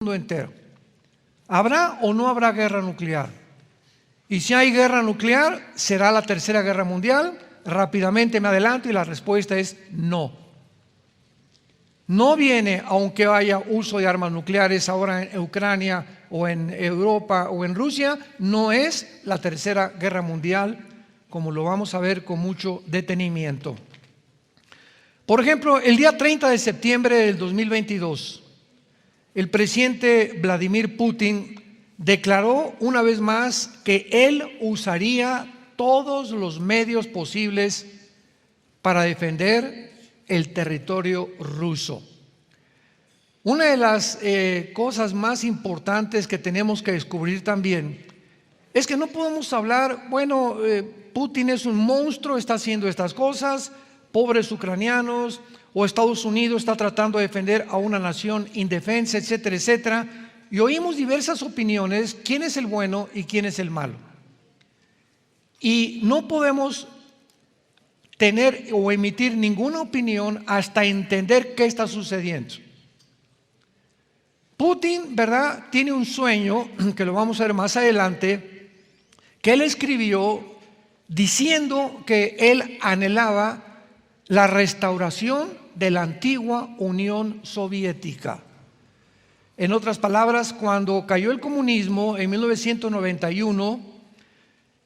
mundo entero. ¿Habrá o no habrá guerra nuclear? Y si hay guerra nuclear, ¿será la tercera guerra mundial? Rápidamente me adelanto y la respuesta es no. No viene, aunque haya uso de armas nucleares ahora en Ucrania o en Europa o en Rusia, no es la tercera guerra mundial, como lo vamos a ver con mucho detenimiento. Por ejemplo, el día 30 de septiembre del 2022, el presidente Vladimir Putin declaró una vez más que él usaría todos los medios posibles para defender el territorio ruso. Una de las cosas más importantes que tenemos que descubrir también es que no podemos hablar, bueno, Putin es un monstruo, está haciendo estas cosas, pobres ucranianos, o Estados Unidos está tratando de defender a una nación indefensa, etcétera, etcétera. Y oímos diversas opiniones, quién es el bueno y quién es el malo. Y no podemos tener o emitir ninguna opinión hasta entender qué está sucediendo. Putin, ¿verdad?, tiene un sueño, que lo vamos a ver más adelante, que él escribió diciendo que él anhelaba la restauración de la antigua Unión Soviética. En otras palabras, cuando cayó el comunismo en 1991,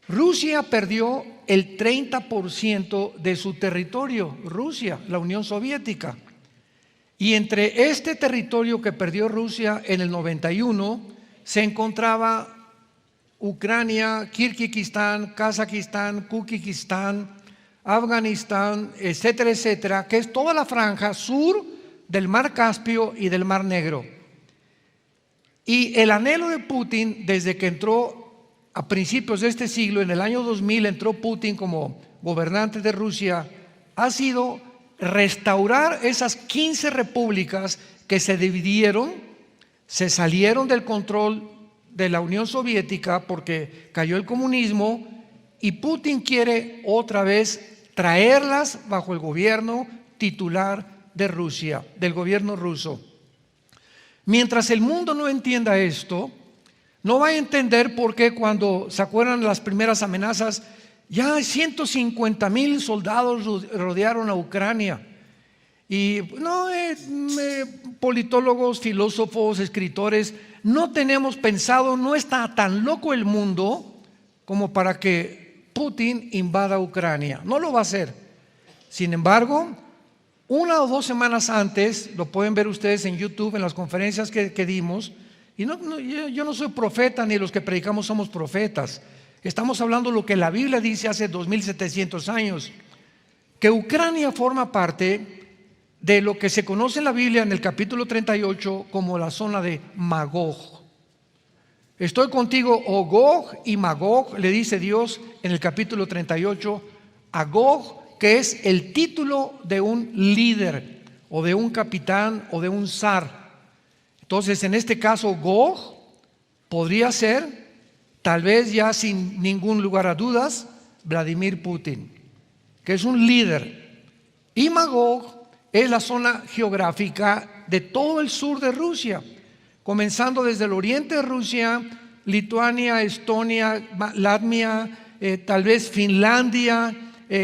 Rusia perdió el 30% de su territorio, Rusia, la Unión Soviética. Y entre este territorio que perdió Rusia en el 91 se encontraba Ucrania, Kirguistán, Kazajistán, Kuzbekistán, Afganistán, etcétera, etcétera, que es toda la franja sur del Mar Caspio y del Mar Negro. Y el anhelo de Putin, desde que entró a principios de este siglo, en el año 2000 entró Putin como gobernante de Rusia, ha sido restaurar esas 15 repúblicas que se dividieron, se salieron del control de la Unión Soviética porque cayó el comunismo, y Putin quiere otra vez traerlas bajo el gobierno titular de Rusia, del gobierno ruso. Mientras el mundo no entienda esto, no va a entender por qué cuando se acuerdan las primeras amenazas, ya 150,000 soldados rodearon a Ucrania. Y no, politólogos, filósofos, escritores, no tenemos pensado, no está tan loco el mundo como para que Putin invada Ucrania. No lo va a hacer. Sin embargo, 1 o 2 semanas antes, lo pueden ver ustedes en YouTube, en las conferencias que dimos, y yo no soy profeta, ni los que predicamos somos profetas. Estamos hablando de lo que la Biblia dice hace 2700 años, que Ucrania forma parte de lo que se conoce en la Biblia en el capítulo 38 como la zona de Magog. Estoy contigo, oh Gog y Magog, le dice Dios en el capítulo 38 a Gog, que es el título de un líder o de un capitán o de un zar. Entonces, en este caso, Gog podría ser, tal vez ya sin ningún lugar a dudas, Vladimir Putin, que es un líder. Y Magog es la zona geográfica de todo el sur de Rusia, comenzando desde el oriente de Rusia, Lituania, Estonia, Latvia, tal vez Finlandia,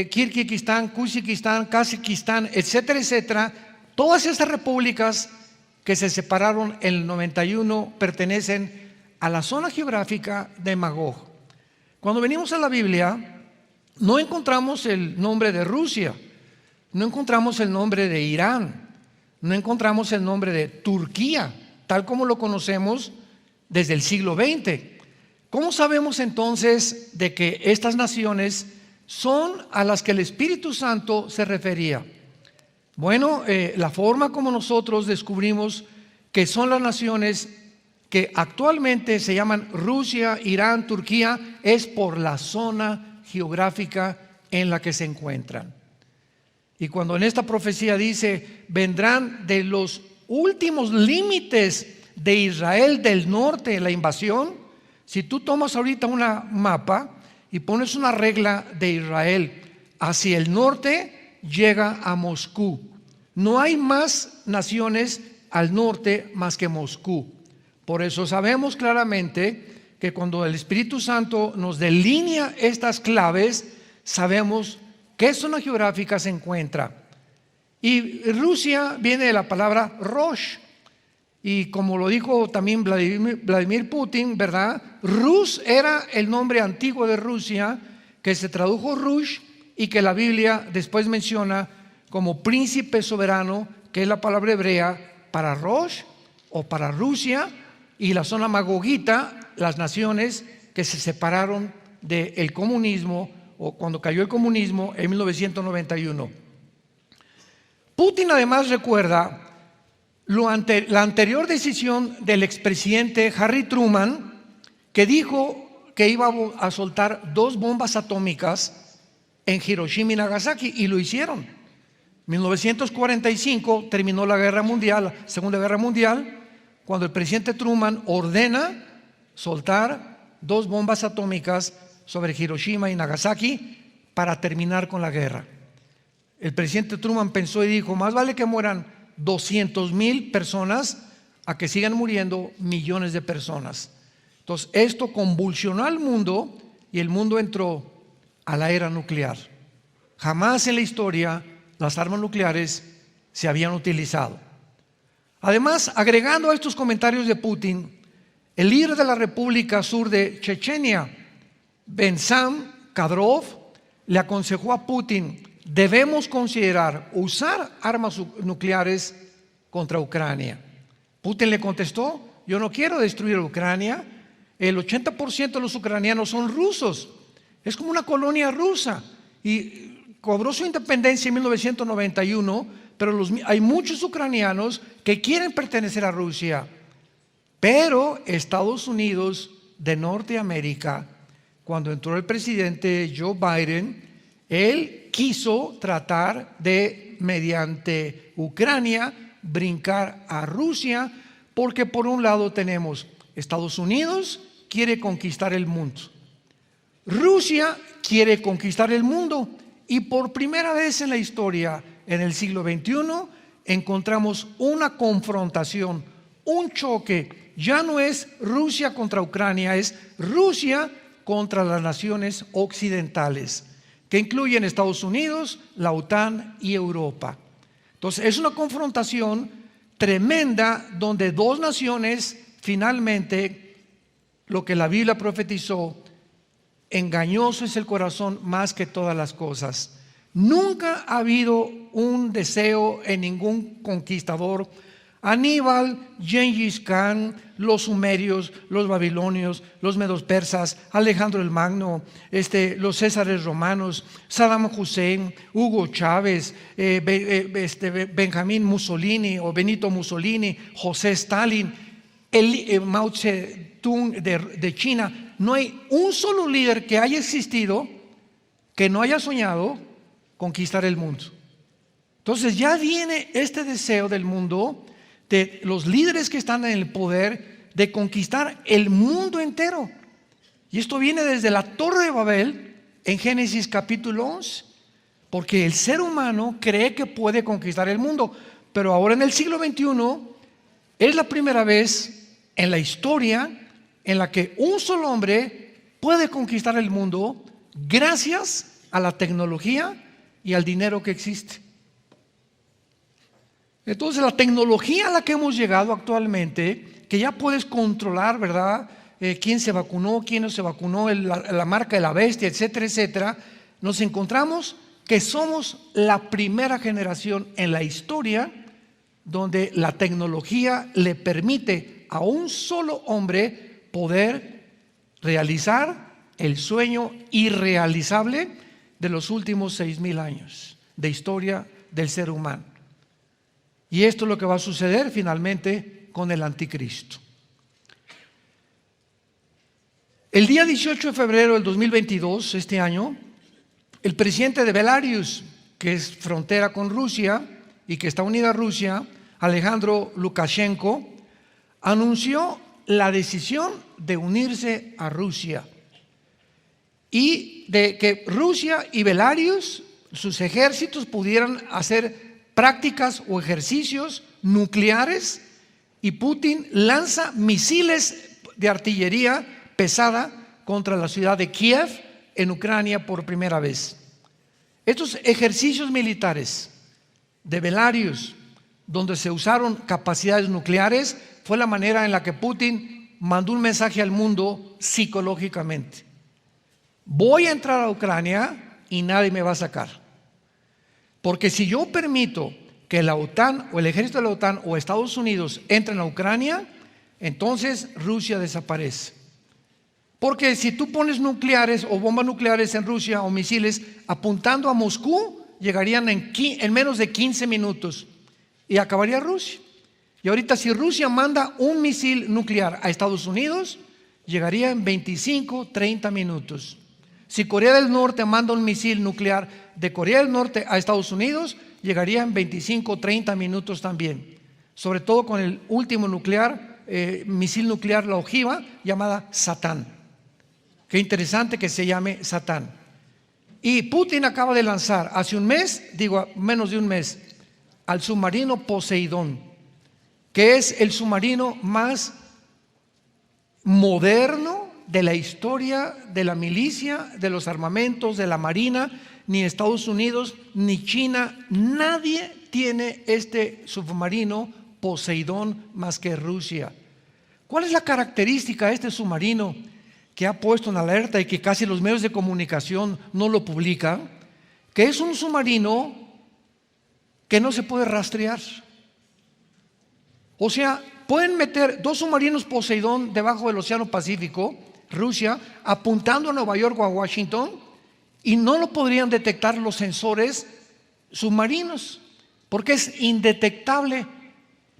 Kirguistán, Kuzbekistán, Kazajistán, etcétera, etcétera. Todas esas repúblicas que se separaron en el 91 pertenecen a la zona geográfica de Magog. Cuando venimos a la Biblia, no encontramos el nombre de Rusia, no encontramos el nombre de Irán, no encontramos el nombre de Turquía, tal como lo conocemos desde el siglo XX. ¿Cómo sabemos entonces de que estas naciones son a las que el Espíritu Santo se refería? Bueno, la forma como nosotros descubrimos que son las naciones que actualmente se llaman Rusia, Irán, Turquía, es por la zona geográfica en la que se encuentran. Y cuando en esta profecía dice, vendrán de los últimos límites de Israel del norte la invasión, si tú tomas ahorita una mapa y pones una regla de Israel hacia el norte, llega a Moscú. No hay más naciones al norte más que Moscú. Por eso sabemos claramente que cuando el Espíritu Santo nos delinea estas claves, sabemos qué zona geográfica se encuentra. Y Rusia viene de la palabra Rosh. Y como lo dijo también Vladimir Putin, ¿verdad? Rus era el nombre antiguo de Rusia, que se tradujo Rush y que la Biblia después menciona como príncipe soberano, que es la palabra hebrea para Rosh o para Rusia, y la zona magogita, las naciones que se separaron del comunismo o cuando cayó el comunismo en 1991. Putin además recuerda la anterior decisión del expresidente Harry Truman, que dijo que iba a soltar 2 bombas atómicas en Hiroshima y Nagasaki, y lo hicieron. En 1945 terminó la Guerra Mundial, la Segunda Guerra Mundial, cuando el presidente Truman ordena soltar 2 bombas atómicas sobre Hiroshima y Nagasaki para terminar con la guerra. El presidente Truman pensó y dijo: más vale que mueran 200,000 personas a que sigan muriendo millones de personas. Entonces esto convulsionó al mundo y el mundo entró a la era nuclear. Jamás en la historia las armas nucleares se habían utilizado. Además, agregando a estos comentarios de Putin, el líder de la República Sur de Chechenia, Bensam Kadyrov, le aconsejó a Putin: debemos considerar usar armas nucleares contra Ucrania. Putin le contestó: yo no quiero destruir a Ucrania. El 80% de los ucranianos son rusos. Es como una colonia rusa. Y cobró su independencia en 1991, pero hay muchos ucranianos que quieren pertenecer a Rusia. Pero Estados Unidos de Norteamérica, cuando entró el presidente Joe Biden, él quiso tratar de, mediante Ucrania, brincar a Rusia, porque por un lado tenemos Estados Unidos quiere conquistar el mundo, Rusia quiere conquistar el mundo, y por primera vez en la historia, en el siglo XXI, encontramos una confrontación, un choque. Ya no es Rusia contra Ucrania, es Rusia contra las naciones occidentales, que incluyen Estados Unidos, la OTAN y Europa. Entonces es una confrontación tremenda donde 2 naciones finalmente, lo que la Biblia profetizó, engañoso es el corazón más que todas las cosas. Nunca ha habido un deseo en ningún conquistador. Aníbal, Gengis Khan, los sumerios, los babilonios, los medos persas, Alejandro el Magno, los césares romanos, Saddam Hussein, Hugo Chávez, Benjamín Mussolini o Benito Mussolini, José Stalin, Mao Zedong de China. No hay un solo líder que haya existido que no haya soñado conquistar el mundo. Entonces ya viene este deseo del mundo, de los líderes que están en el poder, de conquistar el mundo entero. Y esto viene desde la Torre de Babel en Génesis capítulo 11, porque el ser humano cree que puede conquistar el mundo. Pero ahora en el siglo XXI es la primera vez en la historia en la que un solo hombre puede conquistar el mundo gracias a la tecnología y al dinero que existe. Entonces la tecnología a la que hemos llegado actualmente, que ya puedes controlar, ¿verdad? Quién se vacunó, quién no se vacunó, la marca de la bestia, etcétera, etcétera. Nos encontramos que somos la primera generación en la historia donde la tecnología le permite a un solo hombre poder realizar el sueño irrealizable de los últimos 6,000 años de historia del ser humano. Y esto es lo que va a suceder finalmente con el anticristo. El día 18 de febrero del 2022, este año, el presidente de Belarus, que es frontera con Rusia y que está unida a Rusia, Alejandro Lukashenko, anunció la decisión de unirse a Rusia y de que Rusia y Belarus, sus ejércitos, pudieran hacer prácticas o ejercicios nucleares y Putin lanza misiles de artillería pesada contra la ciudad de Kiev en Ucrania por primera vez. Estos ejercicios militares de Belarus, donde se usaron capacidades nucleares, fue la manera en la que Putin mandó un mensaje al mundo psicológicamente. Voy a entrar a Ucrania y nadie me va a sacar. Porque si yo permito que la OTAN o el ejército de la OTAN o Estados Unidos entren a Ucrania, entonces Rusia desaparece. Porque si tú pones nucleares o bombas nucleares en Rusia o misiles apuntando a Moscú, llegarían en menos de 15 minutos y acabaría Rusia. Y ahorita si Rusia manda un misil nuclear a Estados Unidos, llegaría en 25, 30 minutos. Si Corea del Norte manda un misil nuclear de Corea del Norte a Estados Unidos, llegaría en 25, 30 minutos también. Sobre todo con el último misil nuclear, la ojiva, llamada Satán. Qué interesante que se llame Satán. Y Putin acaba de lanzar hace un mes, menos de un mes, al submarino Poseidón, que es el submarino más moderno de la historia de la milicia, de los armamentos, de la marina. Ni Estados Unidos ni China, nadie tiene este submarino Poseidón más que Rusia. ¿Cuál es la característica de este submarino que ha puesto en alerta y que casi los medios de comunicación no lo publican? Que es un submarino que no se puede rastrear. O sea, pueden meter 2 submarinos Poseidón debajo del Océano Pacífico, Rusia, apuntando a Nueva York o a Washington, y no lo podrían detectar los sensores submarinos, porque es indetectable,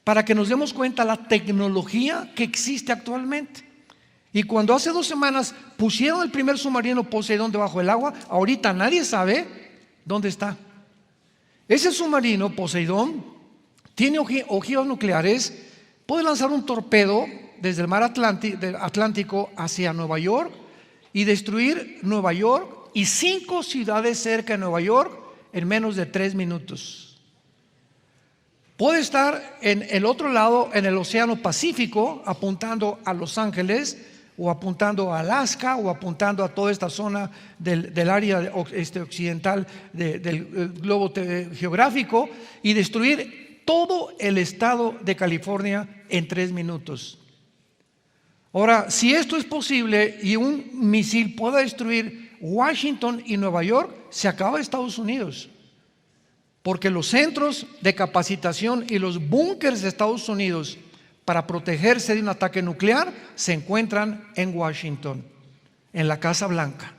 para que nos demos cuenta la tecnología que existe actualmente. Y cuando hace 2 semanas pusieron el primer submarino Poseidón debajo del agua, ahorita nadie sabe dónde está. Ese submarino Poseidón tiene ojivas nucleares, puede lanzar un torpedo desde el mar Atlántico hacia Nueva York y destruir Nueva York y 5 ciudades cerca de Nueva York en menos de 3 minutos. Puede estar en el otro lado, en el Océano Pacífico, apuntando a Los Ángeles, o apuntando a Alaska, o apuntando a toda esta zona del área occidental del globo geográfico, y destruir todo el estado de California en 3 minutos. Ahora, si esto es posible y un misil pueda destruir Washington y Nueva York, se acaba Estados Unidos. Porque los centros de capacitación y los búnkers de Estados Unidos para protegerse de un ataque nuclear se encuentran en Washington, en la Casa Blanca.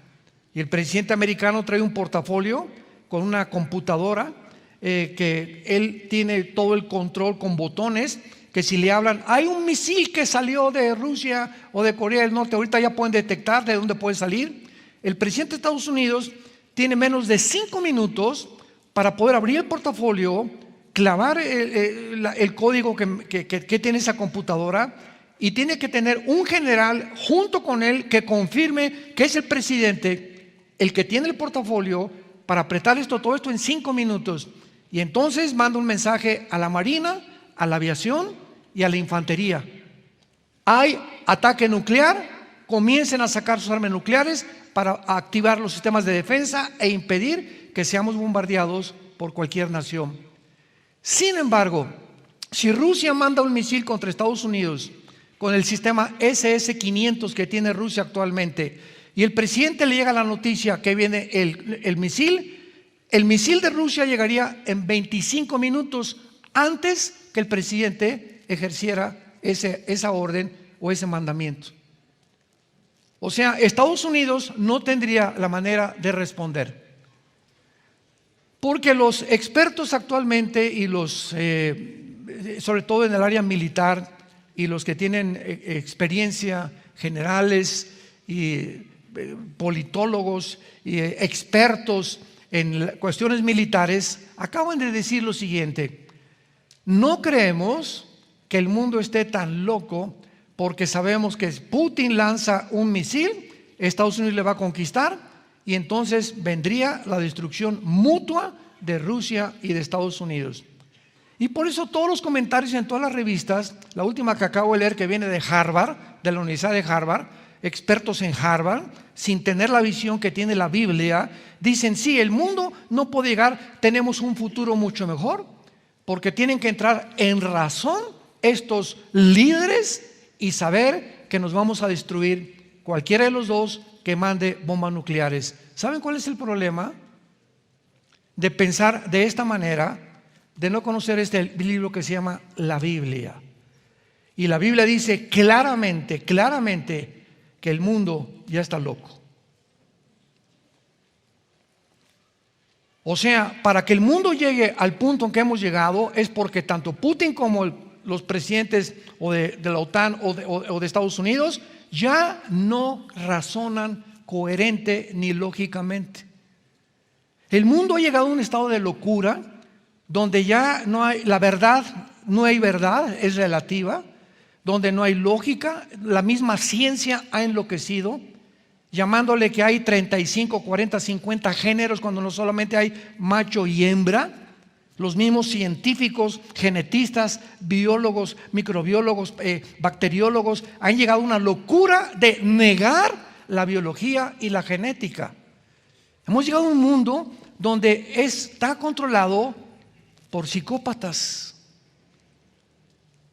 Y el presidente americano trae un portafolio con una computadora que él tiene todo el control con botones, que si le hablan, hay un misil que salió de Rusia o de Corea del Norte, ahorita ya pueden detectar de dónde puede salir. El presidente de Estados Unidos tiene menos de 5 minutos para poder abrir el portafolio, clavar el código que tiene esa computadora, y tiene que tener un general junto con él que confirme que es el presidente el que tiene el portafolio para apretar todo esto en 5 minutos. Y entonces manda un mensaje a la Marina, a la aviación y a la infantería. Hay ataque nuclear, comiencen a sacar sus armas nucleares para activar los sistemas de defensa e impedir que seamos bombardeados por cualquier nación. Sin embargo, si Rusia manda un misil contra Estados Unidos con el sistema SS-500 que tiene Rusia actualmente, y el presidente le llega la noticia que viene el misil de Rusia llegaría en 25 minutos antes que el presidente ejerciera esa orden o ese mandamiento. O sea, Estados Unidos no tendría la manera de responder, porque los expertos actualmente y sobre todo en el área militar, y los que tienen experiencia, generales y politólogos y expertos en cuestiones militares, acaban de decir lo siguiente: no creemos que el mundo esté tan loco, porque sabemos que Putin lanza un misil, Estados Unidos le va a conquistar, y entonces vendría la destrucción mutua de Rusia y de Estados Unidos. Y por eso todos los comentarios en todas las revistas, la última que acabo de leer que viene de Harvard, de la Universidad de Harvard, expertos en Harvard, sin tener la visión que tiene la Biblia, dicen, sí, el mundo no puede llegar, tenemos un futuro mucho mejor, porque tienen que entrar en razón estos líderes y saber que nos vamos a destruir cualquiera de los dos que mande bombas nucleares. ¿Saben cuál es el problema? De pensar de esta manera, de no conocer este libro que se llama la Biblia. Y la Biblia dice claramente que el mundo ya está loco. O sea, para que el mundo llegue al punto en que hemos llegado es porque tanto Putin como los presidentes o de la OTAN o de Estados Unidos ya no razonan coherente ni lógicamente. El mundo ha llegado a un estado de locura donde ya no hay la verdad, no hay verdad, es relativa, donde no hay lógica, la misma ciencia ha enloquecido, llamándole que hay 35, 40, 50 géneros cuando no solamente hay macho y hembra. Los mismos científicos, genetistas, biólogos, microbiólogos, bacteriólogos han llegado a una locura de negar la biología y la genética. Hemos llegado a un mundo donde está controlado por psicópatas.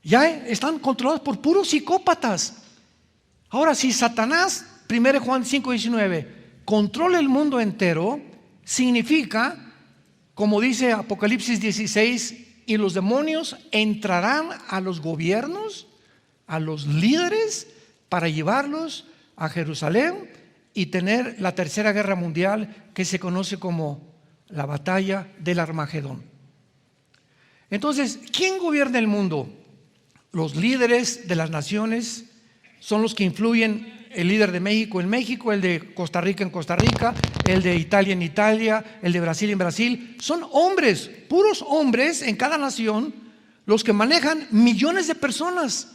Ya están controlados por puros psicópatas. Ahora, si Satanás, 1 Juan 5:19, controla el mundo entero, significa, como dice Apocalipsis 16, y los demonios entrarán a los gobiernos, a los líderes, para llevarlos a Jerusalén y tener la tercera guerra mundial, que se conoce como la batalla del Armagedón. Entonces, ¿quién gobierna el mundo? Los líderes de las naciones son los que influyen. El líder de México en México, el de Costa Rica en Costa Rica, el de Italia en Italia, el de Brasil en Brasil. Son hombres, puros hombres en cada nación, los que manejan millones de personas.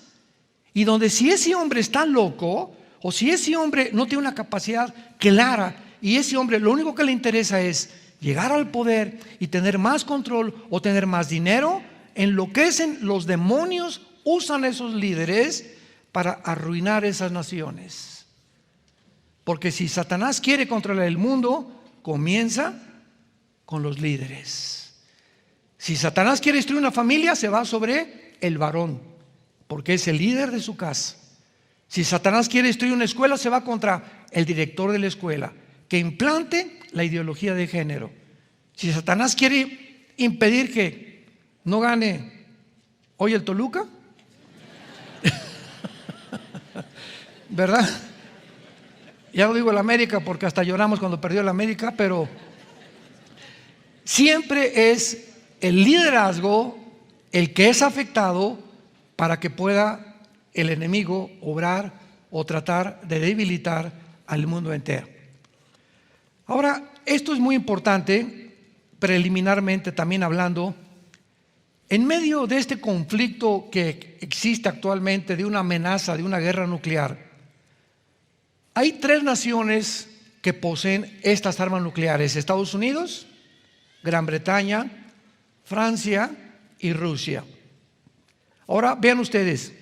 Y donde si ese hombre está loco, o si ese hombre no tiene una capacidad clara, y ese hombre lo único que le interesa es llegar al poder y tener más control o tener más dinero, enloquecen. Los demonios usan esos líderes para arruinar esas naciones. Porque si Satanás quiere controlar el mundo, comienza con los líderes. Si Satanás quiere destruir una familia, se va sobre el varón, porque es el líder de su casa. Si Satanás quiere destruir una escuela, se va contra el director de la escuela, que implante la ideología de género. Si Satanás quiere impedir que no gane hoy el Toluca, ¿verdad? Ya no digo el América porque hasta lloramos cuando perdió el América, pero siempre es el liderazgo el que es afectado para que pueda el enemigo obrar o tratar de debilitar al mundo entero. Ahora, esto es muy importante, preliminarmente también hablando, en medio de este conflicto que existe actualmente, de una amenaza, de una guerra nuclear. Hay tres naciones que poseen estas armas nucleares: Estados Unidos, Gran Bretaña, Francia y Rusia. Ahora vean ustedes,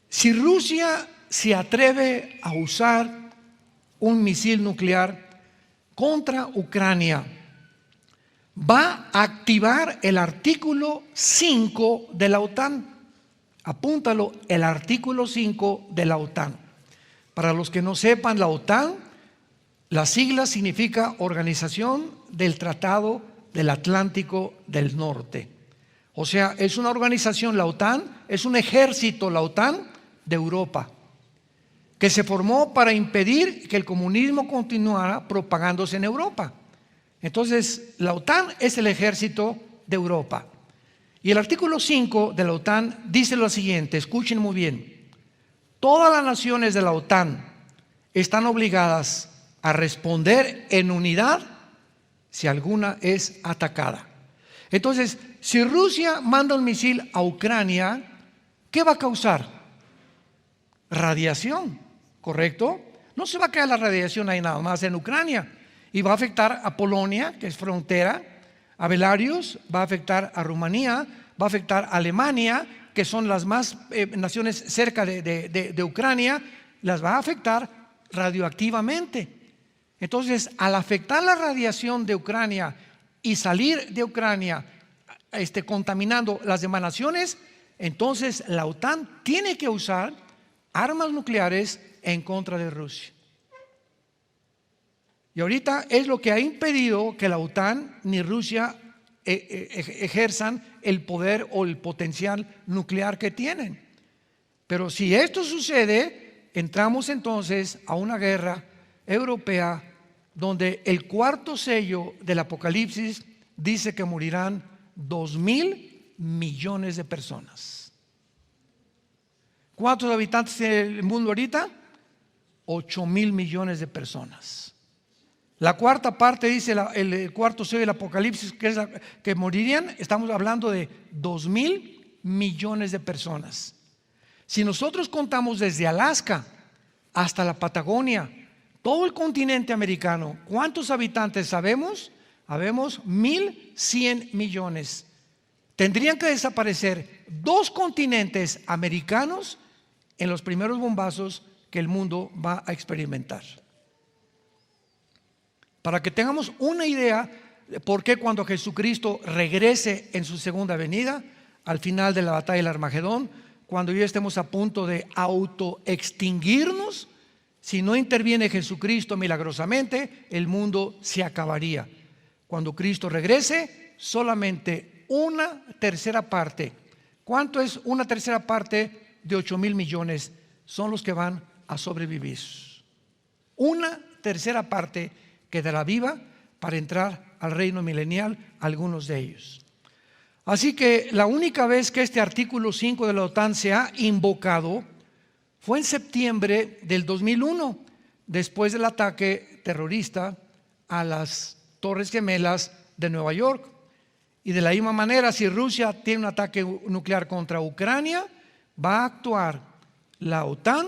si Rusia se atreve a usar un misil nuclear contra Ucrania, va a activar el artículo 5 de la OTAN. Apúntalo, el artículo 5 de la OTAN. Para los que no sepan, la OTAN, la sigla significa Organización del Tratado del Atlántico del Norte. O sea, es una organización, la OTAN, es un ejército, la OTAN, de Europa, que se formó para impedir que el comunismo continuara propagándose en Europa. Entonces, la OTAN es el ejército de Europa. Y el artículo 5 de la OTAN dice lo siguiente, escuchen muy bien. Todas las naciones de la OTAN están obligadas a responder en unidad si alguna es atacada. Entonces, si Rusia manda un misil a Ucrania, ¿qué va a causar? Radiación, ¿correcto? No se va a quedar la radiación ahí nada más en Ucrania, y va a afectar a Polonia, que es frontera, a Belarus, va a afectar a Rumanía, va a afectar a Alemania, que son las más naciones cerca de Ucrania, las va a afectar radioactivamente. Entonces, al afectar la radiación de Ucrania y salir de Ucrania contaminando las demás naciones, entonces la OTAN tiene que usar armas nucleares en contra de Rusia. Y ahorita es lo que ha impedido que la OTAN ni Rusia ejerzan el poder o el potencial nuclear que tienen. Pero si esto sucede, entramos entonces a una guerra europea donde el cuarto sello del Apocalipsis dice que morirán 2.000 millones de personas. ¿Cuántos habitantes tiene el mundo ahorita? 8.000 millones de personas. La cuarta parte dice el cuarto sello del Apocalipsis que morirían. Estamos hablando de 2.000 millones de personas. Si nosotros contamos desde Alaska hasta la Patagonia, todo el continente americano, ¿cuántos habitantes sabemos? Sabemos 1.100 millones. Tendrían que desaparecer 2 continentes americanos en los primeros bombazos que el mundo va a experimentar. Para que tengamos una idea de por qué cuando Jesucristo regrese en su segunda venida, al final de la batalla del Armagedón, cuando ya estemos a punto de autoextinguirnos, si no interviene Jesucristo milagrosamente, el mundo se acabaría. Cuando Cristo regrese, solamente 1/3 parte. ¿Cuánto es 1/3 parte de 8.000 millones? Son los que van a sobrevivir. 1/3 parte quedará viva para entrar al reino milenial, algunos de ellos. Así que la única vez que este artículo 5 de la OTAN se ha invocado fue en septiembre del 2001, después del ataque terrorista a las Torres Gemelas de Nueva York. Y de la misma manera, si Rusia tiene un ataque nuclear contra Ucrania, va a actuar la OTAN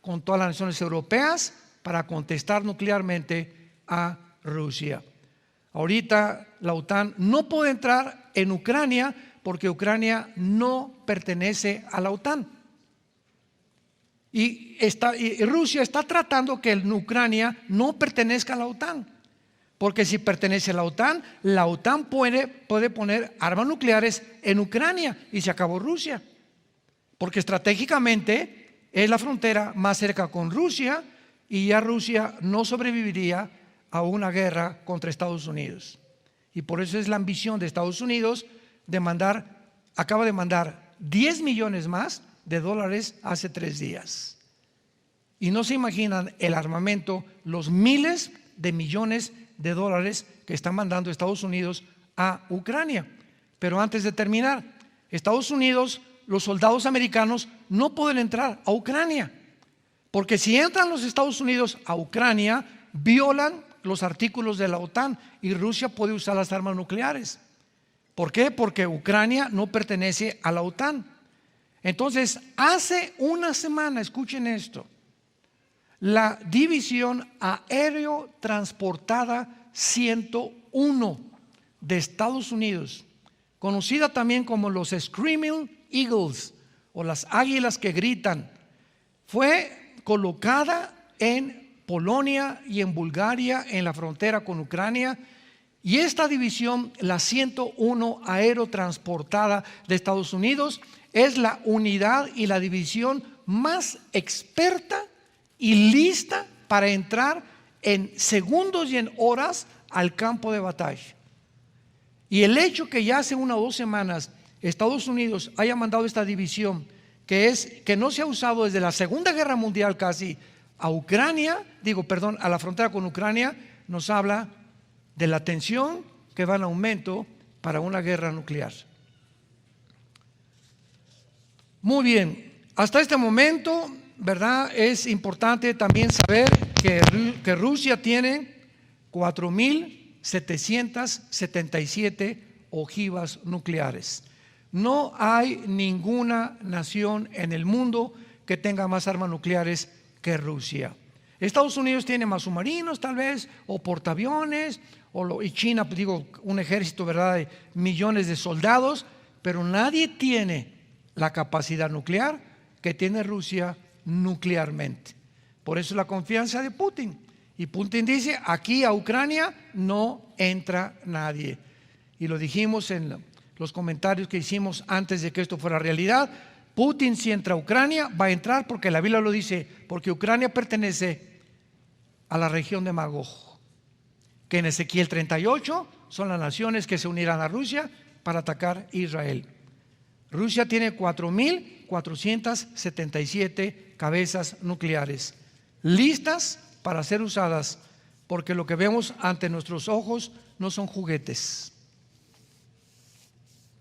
con todas las naciones europeas para contestar nuclearmente a Rusia. Ahorita la OTAN no puede entrar en Ucrania porque Ucrania no pertenece a la OTAN. Y Rusia está tratando que Ucrania no pertenezca a la OTAN, porque si pertenece a la OTAN puede poner armas nucleares en Ucrania y se acabó Rusia, porque estratégicamente es la frontera más cerca con Rusia y ya Rusia no sobreviviría a una guerra contra Estados Unidos. Y por eso es la ambición de Estados Unidos acaba de mandar 10 millones más de dólares hace 3 días. Y no se imaginan el armamento, los miles de millones de dólares que está mandando Estados Unidos a Ucrania. Pero antes de terminar, Estados Unidos, los soldados americanos no pueden entrar a Ucrania, porque si entran los Estados Unidos a Ucrania, violan los artículos de la OTAN y Rusia puede usar las armas nucleares. ¿Por qué? Porque Ucrania no pertenece a la OTAN. Entonces, hace una semana, escuchen esto, la División Aéreo Transportada 101 de Estados Unidos, conocida también como los Screaming Eagles o las águilas que gritan, fue colocada en Polonia y en Bulgaria, en la frontera con Ucrania. Y esta división, la 101 Aerotransportada de Estados Unidos, es la unidad y la división más experta y lista para entrar en segundos y en horas al campo de batalla. Y el hecho que ya hace 1 o 2 semanas Estados Unidos haya mandado esta división, que no se ha usado desde la Segunda Guerra Mundial casi, a la frontera con Ucrania, nos habla de la tensión que va en aumento para una guerra nuclear. Muy bien, hasta este momento, ¿verdad? Es importante también saber que Rusia tiene 4.777 ojivas nucleares. No hay ninguna nación en el mundo que tenga más armas nucleares que Rusia. Estados Unidos tiene más submarinos tal vez, o portaaviones, y China, un ejército, ¿verdad?, de millones de soldados, pero nadie tiene la capacidad nuclear que tiene Rusia nuclearmente. Por eso la confianza de Putin. Y Putin dice, aquí a Ucrania no entra nadie. Y lo dijimos en los comentarios que hicimos antes de que esto fuera realidad. Putin, si entra a Ucrania, va a entrar porque la Biblia lo dice, porque Ucrania pertenece a la región de Magog, que en Ezequiel 38 son las naciones que se unirán a Rusia para atacar Israel. Rusia tiene 4.477 cabezas nucleares listas para ser usadas, porque lo que vemos ante nuestros ojos no son juguetes.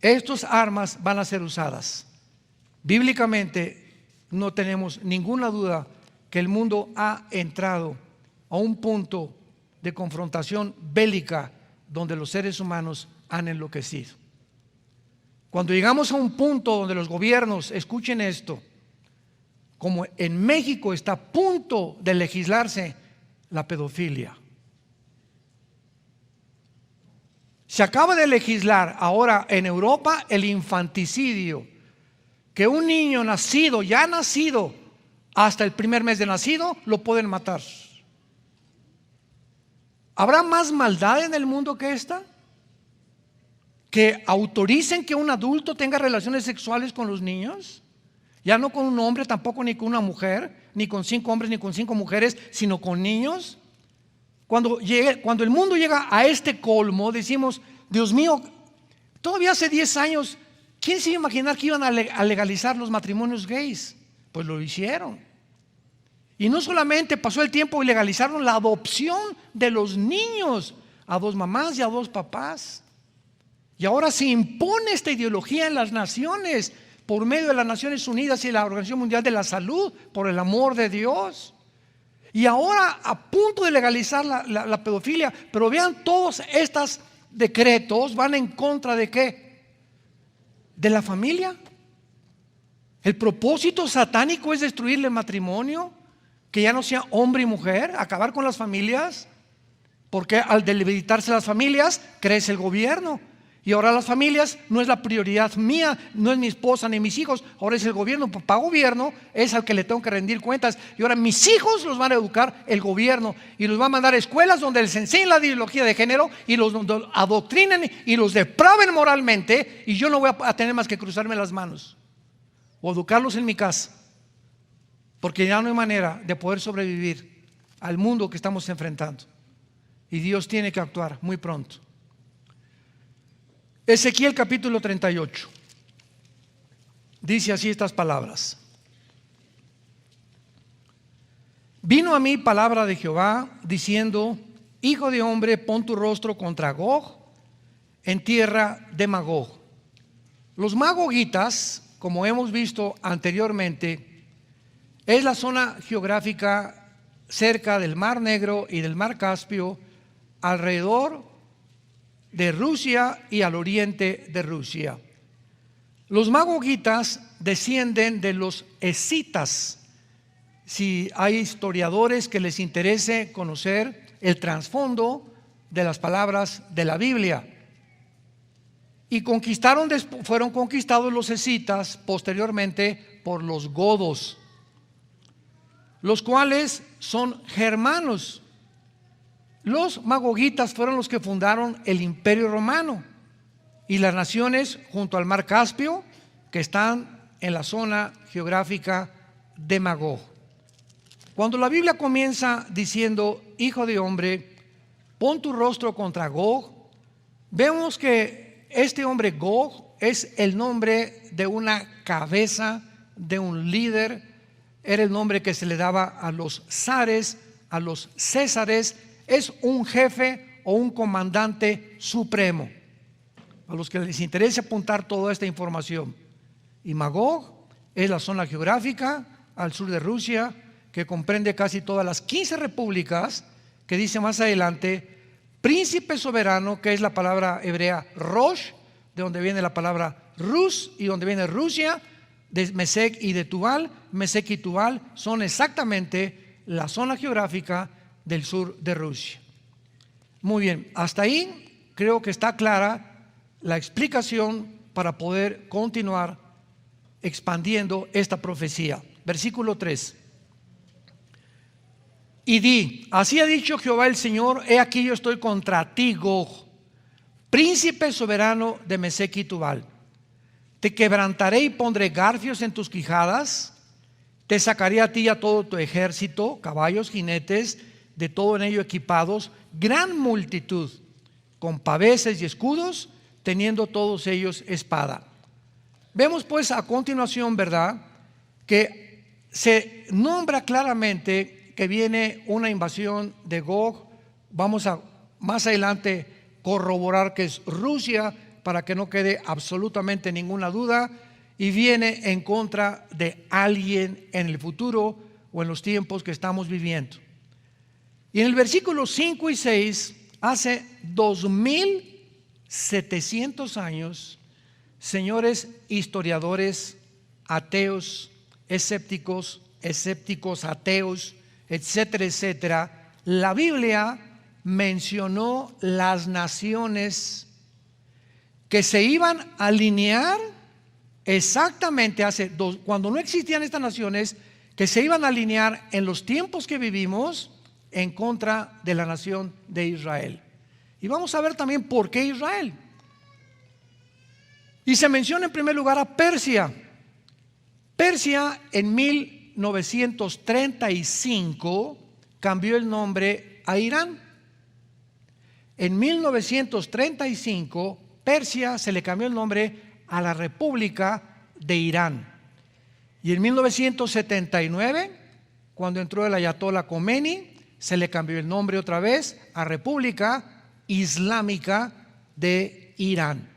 Estas armas van a ser usadas. Bíblicamente no tenemos ninguna duda que el mundo ha entrado a un punto de confrontación bélica donde los seres humanos han enloquecido. Cuando llegamos a un punto donde los gobiernos, escuchen esto, como en México está a punto de legislarse la pedofilia. Se acaba de legislar ahora en Europa el infanticidio, que un niño nacido, ya nacido, hasta el primer mes de nacido, lo pueden matar. ¿Habrá más maldad en el mundo que esta? ¿Que autoricen que un adulto tenga relaciones sexuales con los niños? Ya no con un hombre, tampoco ni con una mujer, ni con 5 hombres, ni con 5 mujeres, sino con niños. Cuando el mundo llega a este colmo, decimos, Dios mío, todavía hace 10 años, ¿quién se iba a imaginar que iban a legalizar los matrimonios gays? Pues lo hicieron. Y no solamente pasó el tiempo y legalizaron la adopción de los niños a 2 mamás y a 2 papás. Y ahora se impone esta ideología en las naciones por medio de las Naciones Unidas y la Organización Mundial de la Salud, por el amor de Dios. Y ahora a punto de legalizar la pedofilia, pero vean, todos estos decretos van en contra de ¿qué? De la familia. El propósito satánico es destruir el matrimonio, que ya no sea hombre y mujer, acabar con las familias, porque al debilitarse las familias crece el gobierno. Y ahora las familias no es la prioridad mía, no es mi esposa ni mis hijos, ahora es el gobierno. Papá gobierno es al que le tengo que rendir cuentas. Y ahora mis hijos los van a educar el gobierno y los va a mandar a escuelas donde les enseñen la ideología de género y los adoctrinen y los depraven moralmente. Y yo no voy a tener más que cruzarme las manos o educarlos en mi casa, porque ya no hay manera de poder sobrevivir al mundo que estamos enfrentando. Y Dios tiene que actuar muy pronto. Ezequiel capítulo 38 dice así estas palabras: vino a mí palabra de Jehová diciendo, hijo de hombre, pon tu rostro contra Gog en tierra de Magog. Los magogitas, como hemos visto anteriormente, es la zona geográfica cerca del Mar Negro y del Mar Caspio, alrededor de Rusia y al oriente de Rusia. Los magogitas descienden de los escitas. Si hay historiadores que les interese conocer el trasfondo de las palabras de la Biblia. Y fueron conquistados los escitas posteriormente por los godos, los cuales son germanos. Los magogitas fueron los que fundaron el Imperio Romano y las naciones junto al Mar Caspio, que están en la zona geográfica de Magog. Cuando la Biblia comienza diciendo, hijo de hombre, pon tu rostro contra Gog, vemos que este hombre Gog es el nombre de una cabeza, de un líder. Era el nombre que se le daba a los zares, a los césares. Es un jefe o un comandante supremo. A los que les interese apuntar toda esta información. Y Magog es la zona geográfica al sur de Rusia, que comprende casi todas las 15 repúblicas, que dice más adelante, príncipe soberano, que es la palabra hebrea Rosh, de donde viene la palabra Rus y donde viene Rusia, de Mesec y de Tubal. Mesec y Tubal son exactamente la zona geográfica del sur de Rusia. Muy bien, hasta ahí creo que está clara la explicación para poder continuar expandiendo esta profecía. Versículo 3. Y di, así ha dicho Jehová el Señor, he aquí yo estoy contra ti, Gog, príncipe soberano de Mesec y Tubal. Te quebrantaré y pondré garfios en tus quijadas, te sacaré a ti y a todo tu ejército, caballos, jinetes, de todo en ello equipados, gran multitud, con paveses y escudos, teniendo todos ellos espada. Vemos pues a continuación, ¿verdad?, que se nombra claramente que viene una invasión de Gog. Vamos a más adelante corroborar que es Rusia, para que no quede absolutamente ninguna duda, y viene en contra de alguien en el futuro o en los tiempos que estamos viviendo. Y en el versículo 5 y 6, hace 2700 años, señores historiadores, ateos, escépticos, ateos, etcétera, etcétera, la Biblia mencionó las naciones que se iban a alinear exactamente cuando no existían estas naciones, que se iban a alinear en los tiempos que vivimos en contra de la nación de Israel. Y vamos a ver también por qué Israel. Y se menciona en primer lugar a Persia. Persia en 1935 cambió el nombre a Irán. En 1935 Persia se le cambió el nombre a la República de Irán. Y en 1979, cuando entró el Ayatollah Khomeini, se le cambió el nombre otra vez a República Islámica de Irán.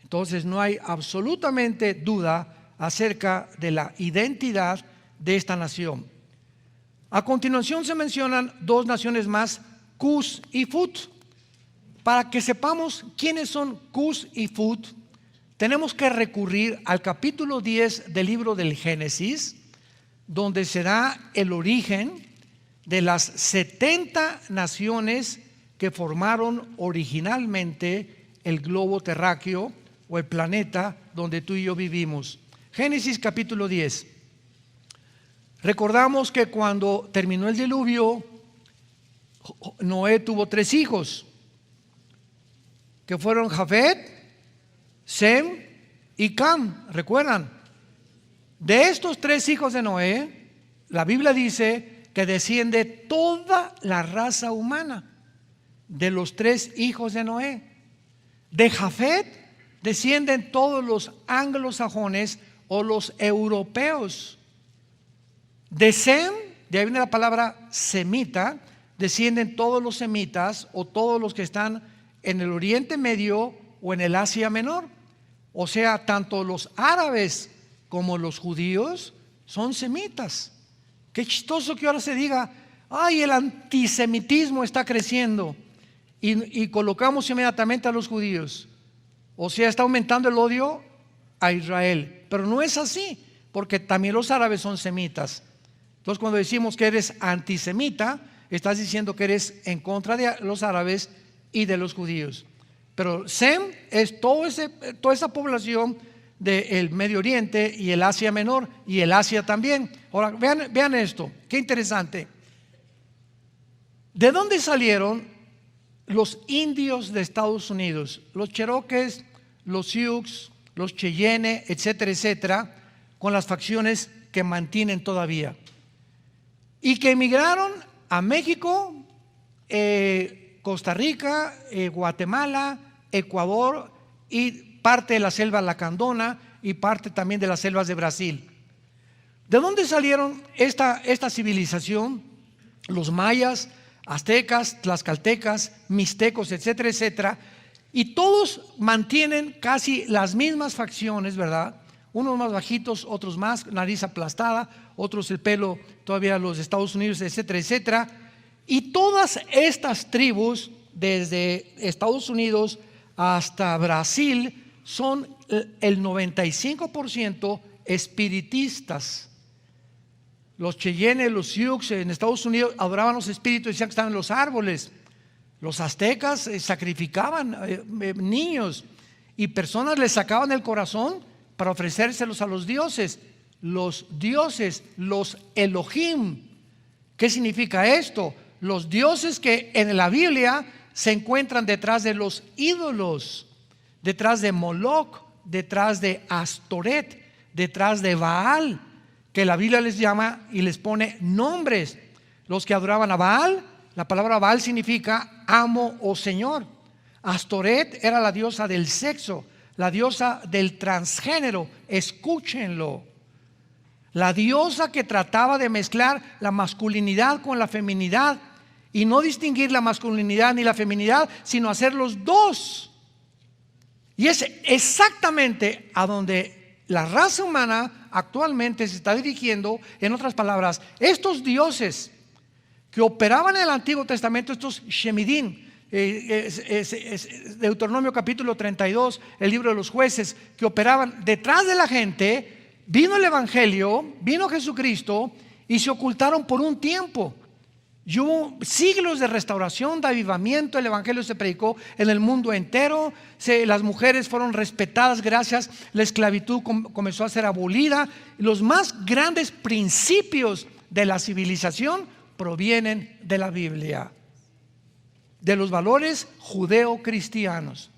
Entonces no hay absolutamente duda acerca de la identidad de esta nación. A continuación se mencionan dos naciones más, Cus y Fut. Para que sepamos quiénes son Cus y Fut, tenemos que recurrir al capítulo 10 del libro del Génesis, donde se da el origen de las 70 naciones que formaron originalmente el globo terráqueo o el planeta donde tú y yo vivimos. Génesis capítulo 10. Recordamos que cuando terminó el diluvio, Noé tuvo 3 hijos, que fueron Jafet, Sem y Cam. ¿Recuerdan? De estos 3 hijos de Noé, la Biblia dice que desciende toda la raza humana de los 3 hijos de Noé. De Jafet descienden todos los anglosajones o los europeos. De Sem, de ahí viene la palabra semita, descienden todos los semitas o todos los que están en el Oriente Medio o en el Asia Menor. O sea, tanto los árabes como los judíos son semitas. Qué chistoso que ahora se diga, ay, el antisemitismo está creciendo, y colocamos inmediatamente a los judíos. O sea, está aumentando el odio a Israel. Pero no es así, porque también los árabes son semitas. Entonces, cuando decimos que eres antisemita, estás diciendo que eres en contra de los árabes y de los judíos. Pero Sem es toda esa población del Medio Oriente y el Asia Menor y el Asia también. Ahora vean esto, qué interesante. ¿De dónde salieron los indios de Estados Unidos? Los Cherokees, los Sioux, los Cheyenne, etcétera, etcétera, con las facciones que mantienen todavía y que emigraron a México, Costa Rica, Guatemala, Ecuador y parte de la selva lacandona y parte también de las selvas de Brasil. ¿De dónde salieron esta civilización? Los mayas, aztecas, tlaxcaltecas, mixtecos, etcétera, etcétera. Y todos mantienen casi las mismas facciones, ¿verdad? Unos más bajitos, otros más, nariz aplastada, otros el pelo todavía los Estados Unidos, etcétera, etcétera. Y todas estas tribus, desde Estados Unidos hasta Brasil, son el 95% espiritistas. Los Cheyenne, los Sioux en Estados Unidos adoraban los espíritus, decían que estaban en los árboles. Los aztecas sacrificaban niños, y personas les sacaban el corazón para ofrecérselos a los dioses, los Elohim. ¿Qué significa esto? Los dioses que en la Biblia se encuentran detrás de los ídolos, detrás de Moloch, detrás de Astoret, detrás de Baal, que la Biblia les llama y les pone nombres. Los que adoraban a Baal, la palabra Baal significa amo o señor. Astoret era la diosa del sexo, la diosa del transgénero. Escúchenlo. La diosa que trataba de mezclar la masculinidad con la feminidad y no distinguir la masculinidad ni la feminidad, sino hacer los dos. Y es exactamente a donde la raza humana actualmente se está dirigiendo. En otras palabras, estos dioses que operaban en el Antiguo Testamento, estos Shemidim, Deuteronomio capítulo 32, el libro de los jueces, que operaban detrás de la gente. Vino el Evangelio, vino Jesucristo y se ocultaron por un tiempo. Y hubo siglos de restauración, de avivamiento. El Evangelio se predicó en el mundo entero. Las mujeres fueron respetadas gracias. La esclavitud comenzó a ser abolida. Los más grandes principios de la civilización provienen de la Biblia, de los valores judeo-cristianos.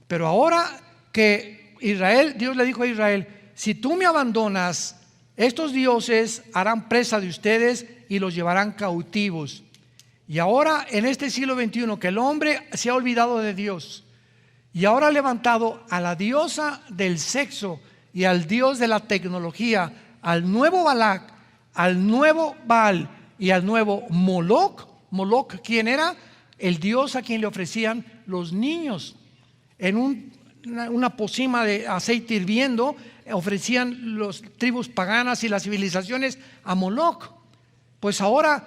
Pero ahora que Israel, Dios le dijo a Israel: si tú me abandonas, estos dioses harán presa de ustedes y los llevarán cautivos. Y ahora en este siglo XXI que el hombre se ha olvidado de Dios y ahora ha levantado a la diosa del sexo y al dios de la tecnología, al nuevo Balac, al nuevo Baal y al nuevo Moloch. Moloch, ¿quién era? El dios a quien le ofrecían los niños. En una pocima de aceite hirviendo ofrecían las tribus paganas y las civilizaciones a Moloch. Pues ahora,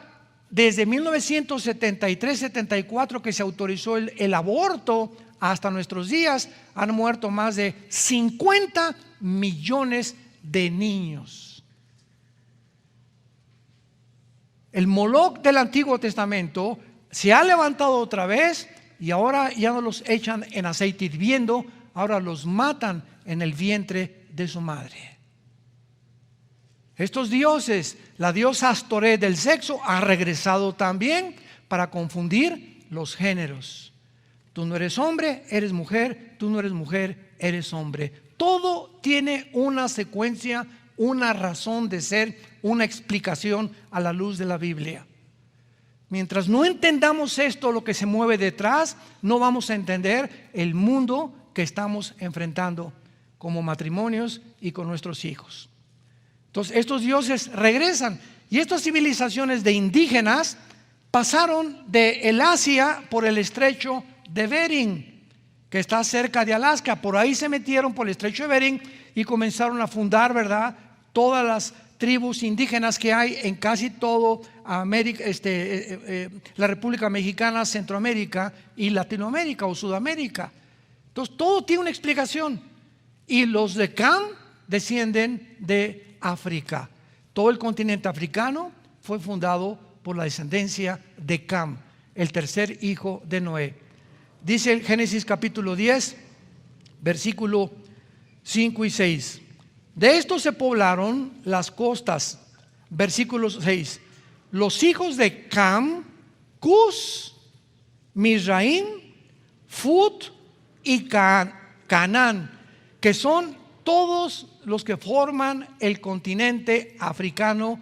desde 1973-74 que se autorizó el aborto hasta nuestros días, han muerto más de 50 millones de niños. El Moloch del Antiguo Testamento se ha levantado otra vez y ahora ya no los echan en aceite hirviendo, ahora los matan en el vientre de su madre. Estos dioses, la diosa Astoret del sexo ha regresado también para confundir los géneros. Tú no eres hombre, eres mujer. Tú no eres mujer, eres hombre. Todo tiene una secuencia, una razón de ser, una explicación a la luz de la Biblia. Mientras no entendamos esto, lo que se mueve detrás, no vamos a entender el mundo que estamos enfrentando como matrimonios y con nuestros hijos. Entonces estos dioses regresan y estas civilizaciones de indígenas pasaron de el Asia por el estrecho de Bering, que está cerca de Alaska. Por ahí se metieron por el estrecho de Bering y comenzaron a fundar, ¿verdad?, todas las tribus indígenas que hay en casi todo América, la República Mexicana, Centroamérica y Latinoamérica o Sudamérica. Entonces todo tiene una explicación. Y los de Cam descienden de África. Todo el continente africano fue fundado por la descendencia de Cam, el tercer hijo de Noé. Dice el Génesis capítulo 10, versículo 5 y 6. De esto se poblaron las costas. Versículo 6. Los hijos de Cam, Cus, Mizraim, Fut y Canaán, que son todos los que forman el continente africano,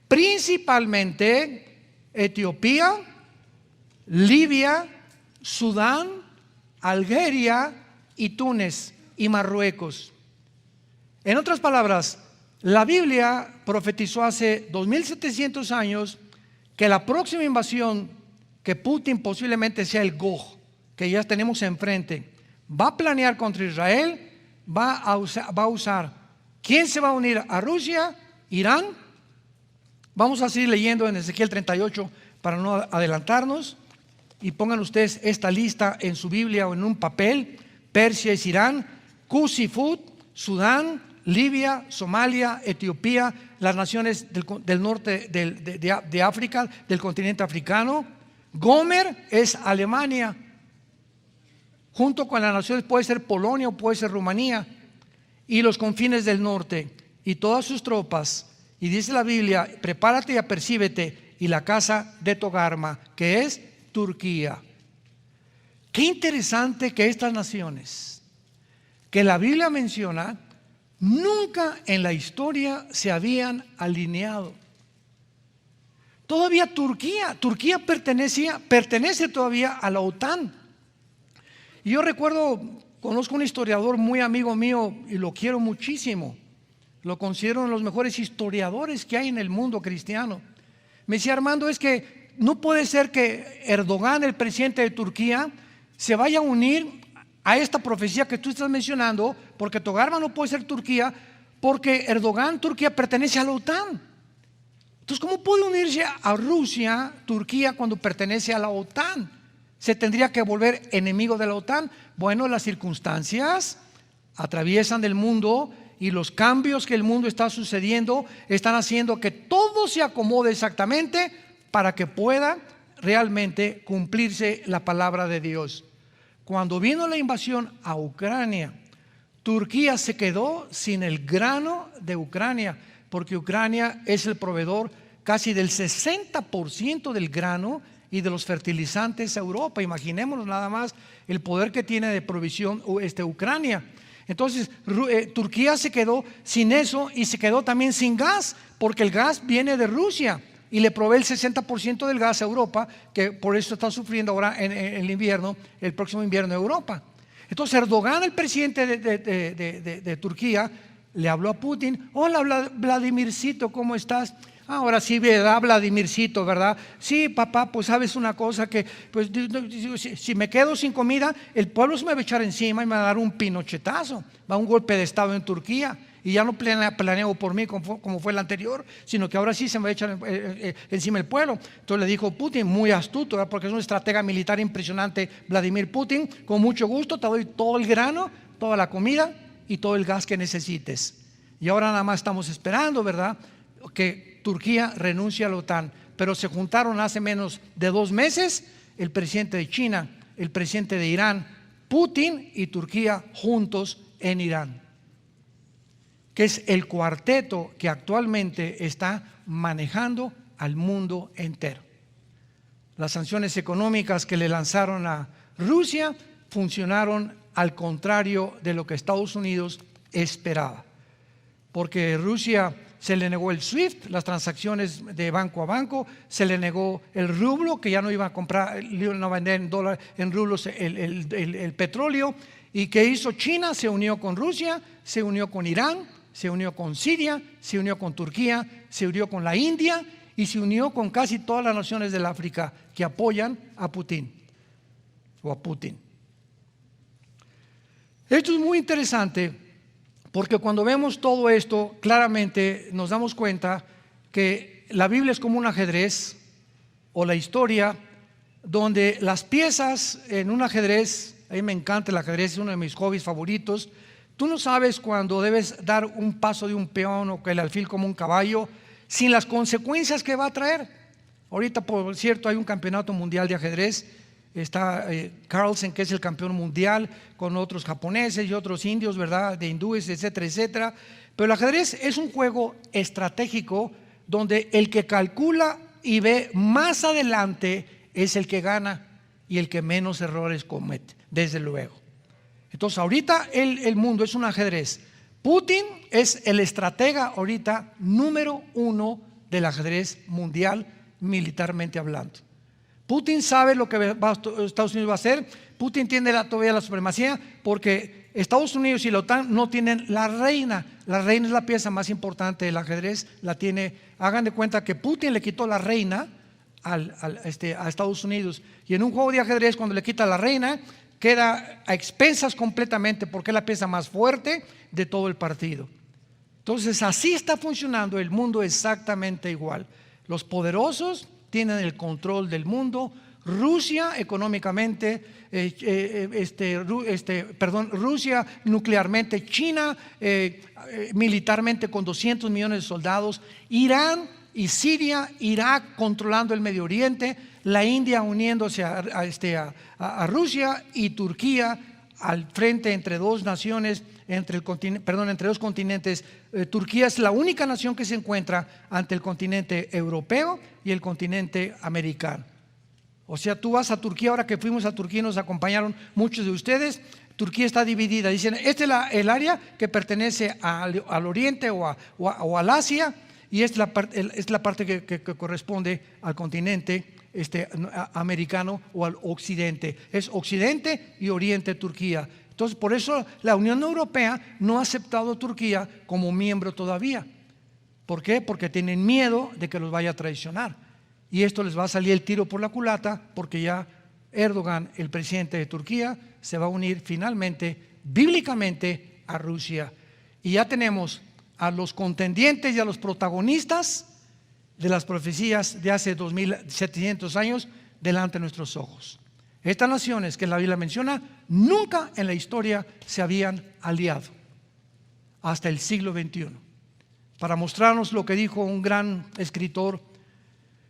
principalmente Etiopía, Libia, Sudán, Algeria y Túnez y Marruecos. En otras palabras, la Biblia profetizó hace 2700 años que la próxima invasión, que Putin posiblemente sea el Gog, que ya tenemos enfrente, va a planear contra Israel. Va a usar. ¿Quién se va a unir a Rusia? Irán. Vamos a seguir leyendo en Ezequiel 38 para no adelantarnos. Y pongan ustedes esta lista en su Biblia o en un papel. Persia es Irán, Cus y Fut, Sudán, Libia, Somalia, Etiopía, las naciones del norte de África, del continente africano. Gomer es Alemania. junto con las naciones, puede ser Polonia o puede ser Rumanía, y los confines del norte, y todas sus tropas. Y dice la Biblia, prepárate y apercíbete, y la casa de Togarma, que es Turquía. Qué interesante que estas naciones, que la Biblia menciona, nunca en la historia se habían alineado. Todavía Turquía pertenece todavía a la OTAN. Y yo recuerdo, conozco un historiador muy amigo mío y lo quiero muchísimo. Lo considero uno de los mejores historiadores que hay en el mundo cristiano. Me decía: Armando, es que no puede ser que Erdogan, el presidente de Turquía, se vaya a unir a esta profecía que tú estás mencionando, porque Togarma no puede ser Turquía, porque Erdogan, Turquía, pertenece a la OTAN. Entonces, ¿cómo puede unirse a Rusia, Turquía, cuando pertenece a la OTAN? ¿Se tendría que volver enemigo de la OTAN? Bueno, las circunstancias atraviesan el mundo y los cambios que el mundo está sucediendo están haciendo que todo se acomode exactamente para que pueda realmente cumplirse la palabra de Dios. Cuando vino la invasión a Ucrania, Turquía se quedó sin el grano de Ucrania, porque Ucrania es el proveedor casi del 60% del grano y de los fertilizantes a Europa. Imaginémonos nada más el poder que tiene de provisión Ucrania. Entonces Turquía se quedó sin eso y se quedó también sin gas, porque el gas viene de Rusia y le provee el 60% del gas a Europa, que por eso está sufriendo ahora en el invierno, el próximo invierno en Europa. Entonces Erdogan, el presidente de Turquía, le habló a Putin: hola Vladimircito, ¿cómo estás? Ahora sí, ¿verdad, Vladimircito, verdad? Sí, papá, pues sabes una cosa, que pues si me quedo sin comida, el pueblo se me va a echar encima y me va a dar un pinochetazo, va a un golpe de estado en Turquía. Y ya no planeo por mí como fue el anterior, sino que ahora sí se me va a echar encima el pueblo. Entonces le dijo Putin, muy astuto, ¿verdad? Porque es un estratega militar impresionante, Vladimir Putin: con mucho gusto te doy todo el grano, toda la comida y todo el gas que necesites. Y ahora nada más estamos esperando, ¿verdad?, que Turquía renuncie a la OTAN. Pero se juntaron hace menos de 2 meses el presidente de China, el presidente de Irán, Putin y Turquía juntos en Irán, que es el cuarteto que actualmente está manejando al mundo entero. Las sanciones económicas que le lanzaron a Rusia funcionaron al contrario de lo que Estados Unidos esperaba, porque Rusia se le negó el SWIFT, las transacciones de banco a banco, se le negó el rublo, que ya no iba a comprar, no a vender en dólares, en rublos el petróleo. ¿Y qué hizo China? Se unió con Rusia, se unió con Irán, se unió con Siria, se unió con Turquía, se unió con la India y se unió con casi todas las naciones del África que apoyan a Putin o a Putin. Esto es muy interesante, porque cuando vemos todo esto, claramente nos damos cuenta que la Biblia es como un ajedrez, o la historia, donde las piezas en un ajedrez, a mí me encanta el ajedrez, es uno de mis hobbies favoritos. Tú no sabes cuándo debes dar un paso de un peón o que el alfil como un caballo, sin las consecuencias que va a traer. Ahorita, por cierto, hay un campeonato mundial de ajedrez. Está Carlsen, que es el campeón mundial, con otros japoneses y otros indios, ¿verdad?, de hindúes, etcétera, etcétera. Pero el ajedrez es un juego estratégico donde el que calcula y ve más adelante es el que gana y el que menos errores comete, desde luego. Entonces ahorita el mundo es un ajedrez. Putin es el estratega ahorita número 1 del ajedrez mundial, militarmente hablando. Putin sabe lo que Estados Unidos va a hacer. Putin tiene todavía la supremacía, porque Estados Unidos y la OTAN no tienen la reina. La reina es la pieza más importante del ajedrez. La tiene. Hagan de cuenta que Putin le quitó la reina a Estados Unidos. Y en un juego de ajedrez, cuando le quita la reina, queda a expensas completamente, porque es la pieza más fuerte de todo el partido. Entonces así está funcionando el mundo, exactamente igual. Los poderosos tienen el control del mundo. Rusia económicamente, Rusia nuclearmente, China militarmente con 200 millones de soldados, Irán y Siria, Irak controlando el Medio Oriente, la India uniéndose a Rusia y Turquía al frente entre dos naciones, entre dos continentes. Turquía es la única nación que se encuentra ante el continente europeo y el continente americano. O sea, tú vas a Turquía, ahora que fuimos a Turquía nos acompañaron muchos de ustedes. Turquía está dividida, dicen, este es el área que pertenece al oriente o al Asia, y es la parte que corresponde al continente americano o al occidente. Es occidente y oriente Turquía. Entonces, por eso la Unión Europea no ha aceptado a Turquía como miembro todavía. ¿Por qué? Porque tienen miedo de que los vaya a traicionar. Y esto les va a salir el tiro por la culata, porque ya Erdogan, el presidente de Turquía, se va a unir finalmente, bíblicamente, a Rusia. Y ya tenemos a los contendientes y a los protagonistas de las profecías de hace 2700 años delante de nuestros ojos. Estas naciones que la Biblia menciona nunca en la historia se habían aliado hasta el siglo XXI. Para mostrarnos lo que dijo un gran escritor,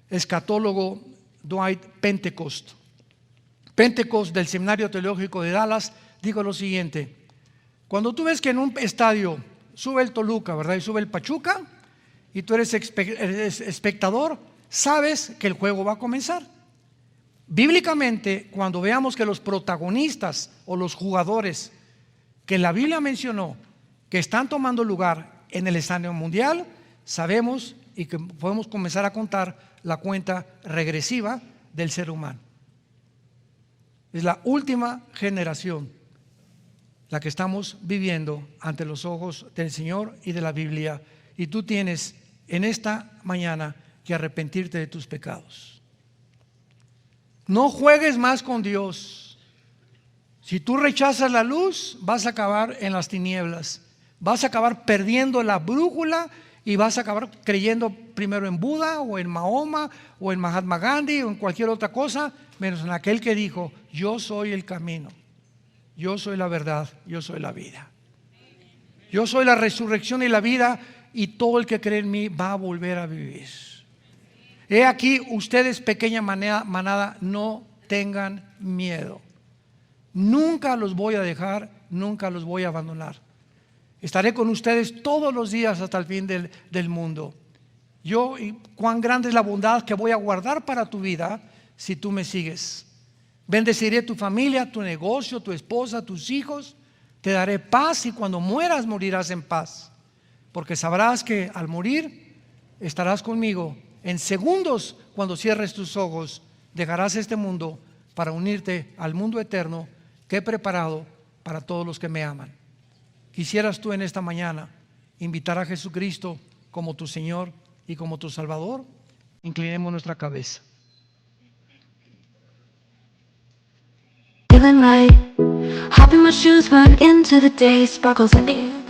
escatólogo, Dwight Pentecost. Pentecost, del Seminario Teológico de Dallas, dijo lo siguiente: cuando tú ves que en un estadio sube el Toluca, ¿verdad?, y sube el Pachuca, y tú eres espectador, sabes que el juego va a comenzar. Bíblicamente, cuando veamos que los protagonistas o los jugadores que la Biblia mencionó que están tomando lugar en el escenario mundial, sabemos y que podemos comenzar a contar la cuenta regresiva del ser humano. Es la última generación la que estamos viviendo ante los ojos del Señor y de la Biblia, y tú tienes en esta mañana que arrepentirte de tus pecados. No juegues más con Dios. Si tú rechazas la luz, vas a acabar en las tinieblas, vas a acabar perdiendo la brújula y vas a acabar creyendo primero en Buda o en Mahoma o en Mahatma Gandhi o en cualquier otra cosa, menos en aquel que dijo: yo soy el camino, yo soy la verdad, yo soy la vida, yo soy la resurrección y la vida, y todo el que cree en mí va a volver a vivir. He aquí, ustedes, pequeña manada, no tengan miedo. Nunca los voy a dejar, nunca los voy a abandonar. Estaré con ustedes todos los días hasta el fin del mundo. Y cuán grande es la bondad que voy a guardar para tu vida si tú me sigues. Bendeciré tu familia, tu negocio, tu esposa, tus hijos. Te daré paz, y cuando mueras morirás en paz, porque sabrás que al morir estarás conmigo. En segundos, cuando cierres tus ojos, dejarás este mundo para unirte al mundo eterno que he preparado para todos los que me aman. ¿Quisieras tú en esta mañana invitar a Jesucristo como tu Señor y como tu Salvador? Inclinemos nuestra cabeza. Feeling right, hop in my shoes, run into the day, sparkles in the air.